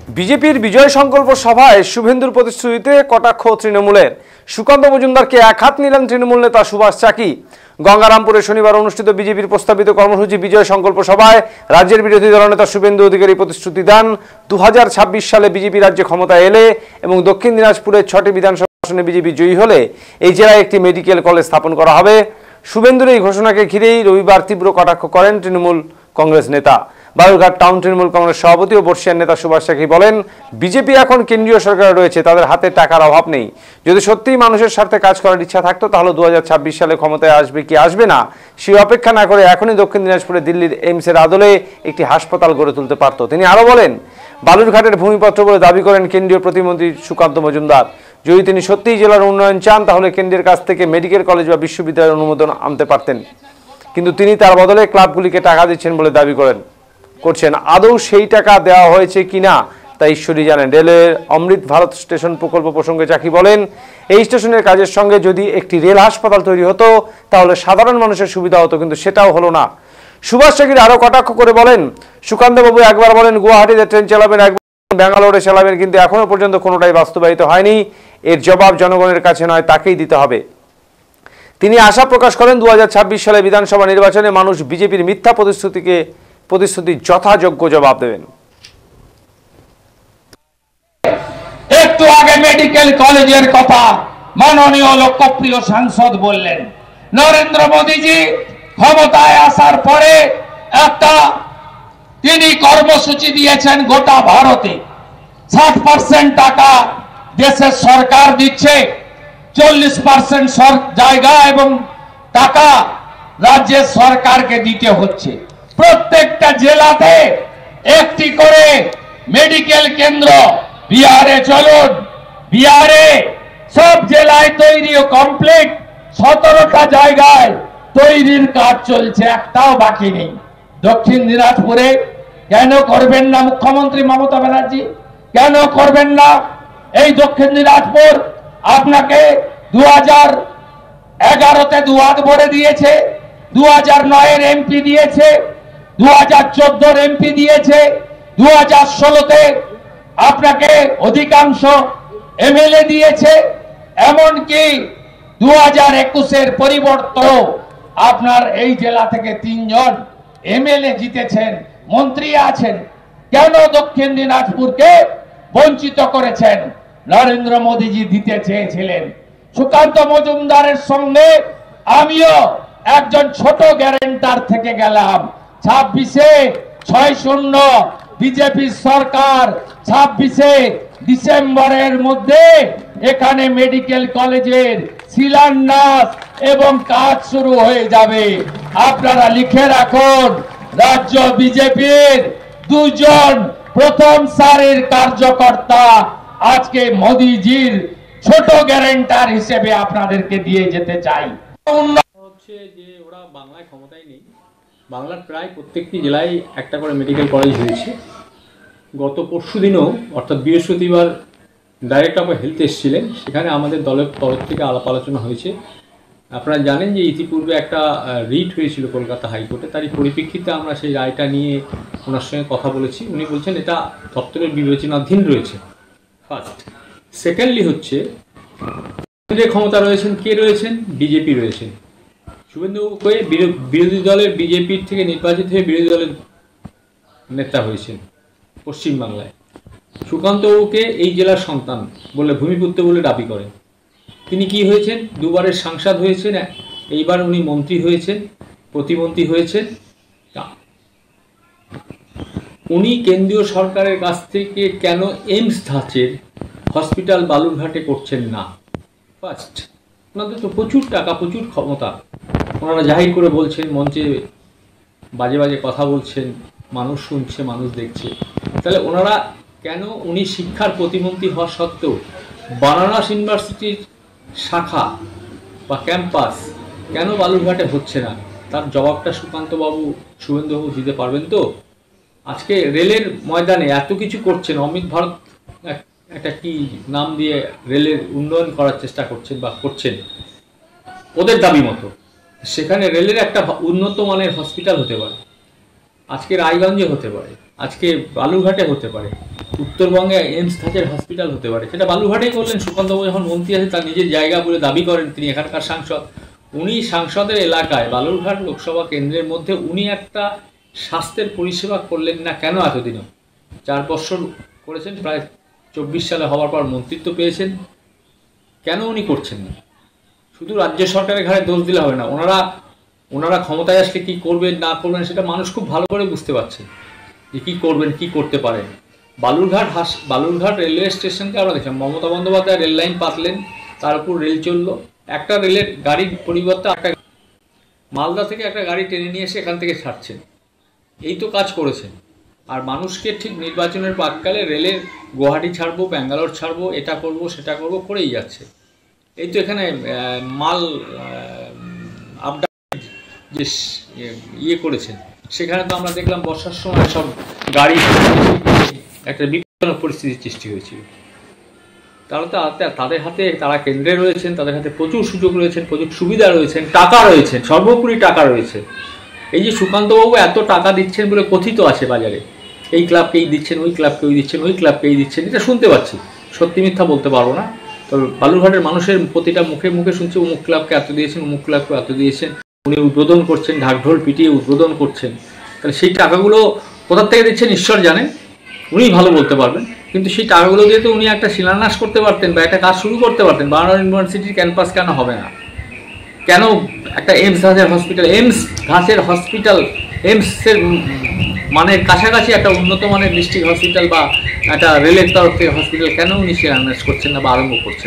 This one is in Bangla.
বিজেপির বিজয় সংকল্প সভায় শুভেন্দুর প্রতিশ্রুতিতে কটাক্ষ তৃণমূলের। সুকান্ত মজুমদারকে এক হাত নিলেন তৃণমূল নেতা সুভাষ চাকি। গঙ্গারামপুরে শনিবার অনুষ্ঠিত বিজেপির প্রস্তাবিত কর্মসূচি বিজয় সংকল্প সভায় রাজ্যের বিরোধী দলনেতা শুভেন্দু অধিকারী প্রতিশ্রুতি দেন 2026 সালে বিজেপি রাজ্যে ক্ষমতায় এলে এবং দক্ষিণ দিনাজপুরের 6টি বিধানসভা আসনে বিজেপি জয়ী হলে এই জেলায় একটি মেডিকেল কলেজ স্থাপন করা হবে। শুভেন্দুর এই ঘোষণাকে ঘিরেই রবিবার তীব্র কটাক্ষ করেন তৃণমূল কংগ্রেস নেতা। বালুরঘাট টাউন তৃণমূল কংগ্রেস সভাপতি ও বর্ষিয়ান নেতা সুভাষ চাকি বলেন, বিজেপি এখন কেন্দ্রীয় সরকারে রয়েছে, তাদের হাতে টাকার অভাব নেই। যদি সত্যিই মানুষের স্বার্থে কাজ করার ইচ্ছা থাকতো তাহলে 2026 সালে ক্ষমতায় আসবে কি আসবে না সেই অপেক্ষা না করে এখনই দক্ষিণ দিনাজপুরে দিল্লির এইমসের আদলে একটি হাসপাতাল গড়ে তুলতে পারত। তিনি আরও বলেন, বালুরঘাটের ভূমিপত্র বলে দাবি করেন কেন্দ্রীয় প্রতিমন্ত্রী সুকান্ত মজুমদার। যদি তিনি সত্যিই জেলার উন্নয়ন চান তাহলে কেন্দ্রের কাছ থেকে মেডিকেল কলেজ বা বিশ্ববিদ্যালয়ের অনুমোদন আনতে পারতেন, কিন্তু তিনি তার বদলে ক্লাবগুলিকে টাকা দিচ্ছেন বলে দাবি করছেন। আদৌ সেই টাকা দেওয়া হয়েছে কিনা তা ঈশ্বরই জানেন। রেলের অমৃত ভারত স্টেশন প্রকল্প প্রসঙ্গে চাকি বলেন, এই স্টেশনের কাজের সঙ্গে যদি একটি রেল হাসপাতাল তৈরি হতো তাহলে সাধারণ মানুষের সুবিধা হতো, কিন্তু সেটাও হলো না। সুভাষ চাকির আরও কটাক্ষ করে বলেন, সুকান্তবাবু একবার বলেন গুয়াহাটিতে ট্রেন চালাবেন, একবার ব্যাঙ্গালোরে চালাবেন, কিন্তু এখনো পর্যন্ত কোনোটাই বাস্তবায়িত হয়নি। এর জবাব জনগণের কাছে নয়, তাকেই দিতে হবে। তিনি আশা প্রকাশ করেন 2026 সালে বিধানসভা নির্বাচনে মানুষ বিজেপির মিথ্যা প্রতিশ্রুতির যথাযোগ্য জবাব দেবেন। একটু আগে মেডিকেল কলেজের কথা মাননীয় লোকপ্রিয় সাংসদ বললেন। নরেন্দ্র মোদীজি ক্ষমতায় আসার পরে তিনি কর্মসূচি দিয়েছেন গোটা ভারতে। 60% টাকা দেশের সরকার দিচ্ছে, 40% জায়গা এবং টাকা রাজ্যের সরকারকে দিতে হচ্ছে। প্রত্যেকটা জেলাতে একটি করে মেডিকেল কেন্দ্র। বিহারে চলুন, বিহারে সব জেলায় তৈরি ও কমপ্লিট। 17টা জায়গায় তৈরির কাজ চলছে, একটাও বাকি নেই। দক্ষিণ দিনাজপুরে কেন করবেন না মুখ্যমন্ত্রী মমতা ব্যানার্জি? কেন করবেন না? এই দক্ষিণ দিনাজপুর আপনাকে 2011-তে দুয়াত ভরে দিয়েছে, 2009-এর এমপি দিয়েছে, 2014-র এমপি দিয়েছে, 2016-তে আপনাকে অধিকাংশ এমএলএ দিয়েছে, এমনকি 2021-এর পরিবর্তন আপনার এই জেলা থেকে 3 জন এমএলএ জিতেছেন, মন্ত্রী আছেন। কেন দক্ষিণ দিনাজপুরকে বঞ্চিত করেছেন? নরেন্দ্র মোদীজি দিতে চেয়েছিলেন। সুকান্ত মজুমদারের সঙ্গে আমিও একজন ছোট গ্যারেন্টার থেকে গেলাম। 26-এ 6-0 বিজেপি সরকার 26-এ ডিসেম্বরের মধ্যে এখানে মেডিকেল কলেজের শিলান্যাস এবং কাজ শুরু হয়ে যাবে। আপনারা লিখে রাখুন, রাজ্য বিজেপির 2 জন প্রথম সারির কার্যকর্তা আজকে মোদীজির ছোট গ্যারেন্টার হিসেবে আপনাদেরকে দিয়ে যেতে চাই। হচ্ছে যে ওরা বাংলায় ক্ষমতায় নেই, বাংলার প্রায় প্রত্যেকটি জেলায় একটা করে মেডিকেল কলেজ হয়েছে। গত পরশু দিনও অর্থাৎ বৃহস্পতিবার ডাইরেক্টর অফ হেলথ এসেছিলেন, সেখানে আমাদের দলের তরফ থেকে আলাপ আলোচনা হয়েছে। আপনারা জানেন যে ইতিপূর্বে একটা রিট হয়েছিল কলকাতা হাইকোর্টে, তারই পরিপ্রেক্ষিতে আমরা সেই রায়টা নিয়ে ওনার সঙ্গে কথা বলেছি। উনি বলছেন এটা দপ্তরের বিবেচনাধীন রয়েছে, ফার্স্ট। সেকেন্ডলি হচ্ছে কেন্দ্রে ক্ষমতা রয়েছেন কে রয়েছেন? বিজেপি রয়েছেন। শুভেন্দুবাবুকে বিরোধী দলের বিজেপির থেকে নির্বাচিত হয়ে বিরোধী দলের নেতা হয়েছেন পশ্চিমবাংলায়। সুকান্তবাবুকে এই জেলার সন্তান বলে ভূমিপুত্র বলে দাবি করেন। তিনি কি হয়েছেন? 2বারের সাংসদ হয়েছেন, এইবার উনি মন্ত্রী হয়েছেন, প্রতিমন্ত্রী হয়েছেন। উনি কেন্দ্রীয় সরকারের কাছ থেকে কেন এইমস ধাঁচের হসপিটাল বালুরঘাটে করছেন না? ফার্স্ট, ওনাদের তো প্রচুর টাকা, প্রচুর ক্ষমতা, ওনারা জাহির করে বলছেন, মঞ্চে বাজে বাজে কথা বলছেন, মানুষ শুনছে, মানুষ দেখছে। তাহলে ওনারা কেন, উনি শিক্ষার প্রতিমন্ত্রী হওয়া সত্ত্বেও বানারস ইউনিভার্সিটির শাখা বা ক্যাম্পাস কেন বালুরঘাটে হচ্ছে না? তার জবাবটা শুভেন্দুবাবু দিতে পারবেন তো? আজকে রেলের ময়দানে এত কিছু করছেন, অমৃত ভারত একটা কি নাম দিয়ে রেলের উন্নয়ন করার চেষ্টা করছেন বা করছেন ওদের দাবি মতো। সেখানে রেলের একটা উন্নত মানের হসপিটাল হতে পারে, আজকে রায়গঞ্জে হতে পারে, আজকে বালুরঘাটে হতে পারে। উত্তরবঙ্গে এইমস ধাঁচের হসপিটাল হতে পারে, সেটা বালুরঘাটেই করলেন। সুকান্তবাবু যখন মন্ত্রী আছে তার নিজের জায়গা বলে দাবি করেন, তিনি এখানকার সাংসদ। উনি সাংসদের এলাকায় বালুরঘাট লোকসভা কেন্দ্রের মধ্যে উনি একটা স্বাস্থ্যের পরিষেবা করলেন না কেন? এতদিনও 4 বছর করেছেন, প্রায় 24 সালে হওয়ার পর মন্ত্রিত্ব পেয়েছেন, কেন উনি করছেন না? শুধু রাজ্য সরকারের ঘাড়ে দোষ দিলে হবে না। ওনারা ক্ষমতায় আসলে কী করবেন না করবেন সেটা মানুষ খুব ভালো করে বুঝতে পারছে, যে কী করবেন, কী করতে পারেন। বালুরঘাট রেলওয়ে স্টেশনকে আমরা দেখলাম, মমতা বন্দ্যোপাধ্যায় রেল লাইন পাতলেন, তার উপর রেল চললো। একটা রেলের গাড়ির পরিবর্তে একটা মালদা থেকে একটা গাড়ি টেনে নিয়ে এসে এখান থেকে ছাড়ছেন, এই তো কাজ করেছেন। আর মানুষকে ঠিক নির্বাচনের প্রাককালে রেলের গুয়াহাটি ছাড়বো, ব্যাঙ্গালোর ছাড়বো, এটা করব সেটা করব করেই যাচ্ছে। এই তো এখানে মাল আপডাউন যে ইয়ে করেছেন, সেখানে তো আমরা দেখলাম বর্ষার সময় সব গাড়ি একটা বিপজ্জনক পরিস্থিতির সৃষ্টি হয়েছিল। তাদের হাতে, তারা কেন্দ্রে রয়েছেন, তাদের হাতে প্রচুর সুযোগ রয়েছেন, প্রচুর সুবিধা রয়েছেন, টাকা রয়েছেন, সর্বোপরি টাকা রয়েছে। এই যে সুকান্তবাবু এত টাকা দিচ্ছেন বলে কথিত আছে বাজারে, এই ক্লাবকে এই দিচ্ছেন, ওই ক্লাবকে ওই দিচ্ছেন, ওই ক্লাবকে এই দিচ্ছেন, এটা শুনতে পাচ্ছি, সত্যি মিথ্যা বলতে পারবো না। তবে বালুরঘাটের মানুষের প্রতিটা মুখে মুখে শুনছে অমুক ক্লাবকে এত দিয়েছেন, অমুক ক্লাবকে এত দিয়েছেন, উনি উদ্বোধন করছেন, ঢাকঢোল পিটিয়ে উদ্বোধন করছেন। তাহলে সেই টাকাগুলো কোথার থেকে দিচ্ছেন ঈশ্বর জানেন, উনি ভালো বলতে পারবেন। কিন্তু সেই টাকাগুলো দিয়ে তো উনি একটা শিলান্যাস করতে পারতেন বা একটা কাজ শুরু করতে পারতেন। বাংলা ইউনিভার্সিটির ক্যাম্পাস কেন হবে না? কেন একটা এইমস ধাঁচের হসপিটাল, এইমসের মানের কাছাকাছি একটা উন্নত মানের ডিস্ট্রিক্ট হসপিটাল বা একটা রেলের তরফ থেকে হসপিটাল কেন উনি শিলান্যাস করছেন না বা আরম্ভ করছেন?